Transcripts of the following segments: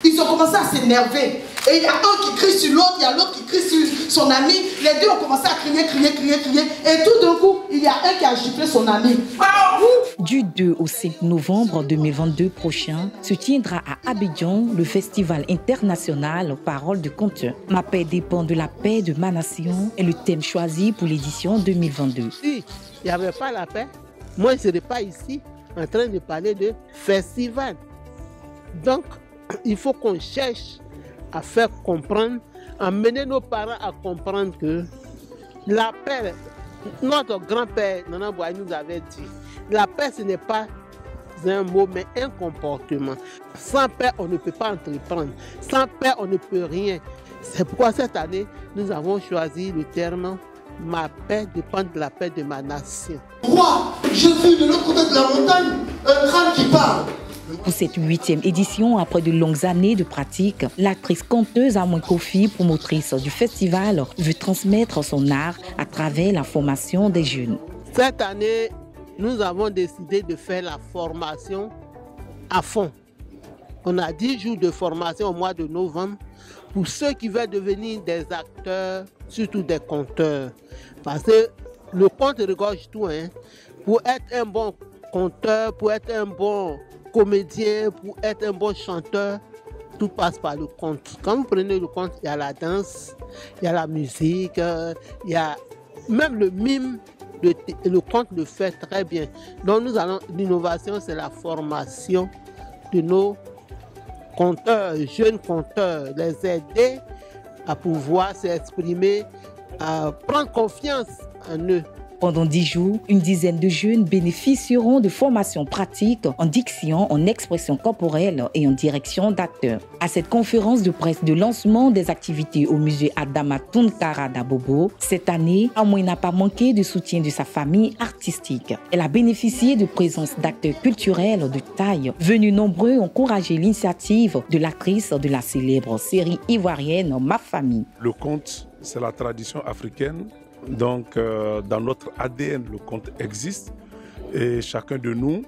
Ils ont commencé à s'énerver. Et il y a un qui crie sur l'autre, il y a l'autre qui crie sur son ami. Les deux ont commencé à crier. Et tout d'un coup, il y a un qui a giflé son ami. Du 2 au 5 novembre 2022 prochain, se tiendra à Abidjan le festival international Parole de conteur. Ma paix dépend de la paix de ma nation est le thème choisi pour l'édition 2022. Si il n'y avait pas la paix, moi je ne serais pas ici en train de parler de festival. Donc, il faut qu'on cherche à faire comprendre, à mener nos parents à comprendre que la paix, notre grand-père Nana Boye nous avait dit, la paix ce n'est pas un mot mais un comportement. Sans paix, on ne peut pas entreprendre. Sans paix, on ne peut rien. C'est pourquoi cette année, nous avons choisi le terme « Ma paix dépend de la paix de ma nation ». Roi, je vis de l'autre côté de la montagne un crâne qui parle. Pour cette 8e édition, après de longues années de pratique, l'actrice conteuse Amouin Kofi, promotrice du festival, veut transmettre son art à travers la formation des jeunes. Cette année, nous avons décidé de faire la formation à fond. On a 10 jours de formation au mois de novembre pour ceux qui veulent devenir des acteurs, surtout des conteurs. Parce que le conte regorge tout. Pour être un bon conteur, pour être un bon comédien, pour être un bon chanteur, tout passe par le conte. Quand vous prenez le conte, il y a la danse, il y a la musique, il y a même le mime. Le conte le fait très bien. Donc nous allons, l'innovation, c'est la formation de nos conteurs, jeunes conteurs, les aider à pouvoir s'exprimer, à prendre confiance en eux. Pendant 10 jours, une dizaine de jeunes bénéficieront de formations pratiques en diction, en expression corporelle et en direction d'acteurs. À cette conférence de presse de lancement des activités au musée Adama Tounkara d'Abobo, cette année, Amouin n'a pas manqué de soutien de sa famille artistique. Elle a bénéficié de présence d'acteurs culturels de taille. Venus nombreux encourager l'initiative de l'actrice de la célèbre série ivoirienne Ma Famille. Le conte, c'est la tradition africaine. Donc, dans notre ADN, le conte existe et chacun de nous,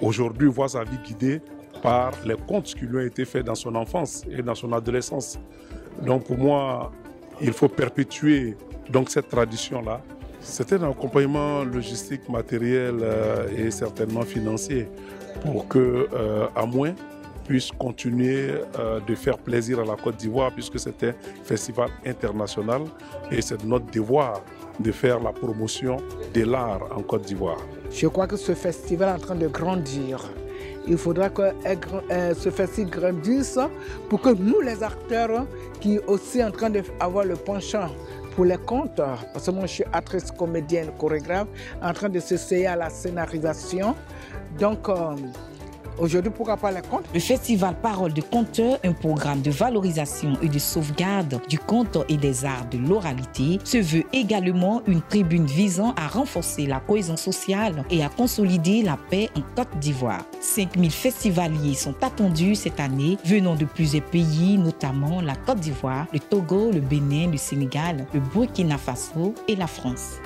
aujourd'hui, voit sa vie guidée par les contes qui lui ont été faits dans son enfance et dans son adolescence. Donc, pour moi, il faut perpétuer donc, cette tradition-là. C'est un accompagnement logistique, matériel et certainement financier pour que Amouin puisse continuer de faire plaisir à la Côte d'Ivoire puisque c'est un festival international et c'est notre devoir de faire la promotion de l'art en Côte d'Ivoire. Je crois que ce festival est en train de grandir. Il faudra que ce festival grandisse pour que nous, les acteurs, qui aussi en train d'avoir le penchant pour les contes, parce que moi je suis actrice, comédienne, chorégraphe, en train de s'essayer à la scénarisation. Donc, aujourd'hui, pourquoi pas les contes? Le festival Parole de conteur, un programme de valorisation et de sauvegarde du conte et des arts de l'oralité, se veut également une tribune visant à renforcer la cohésion sociale et à consolider la paix en Côte d'Ivoire. 5000 festivaliers sont attendus cette année, venant de plusieurs pays, notamment la Côte d'Ivoire, le Togo, le Bénin, le Sénégal, le Burkina Faso et la France.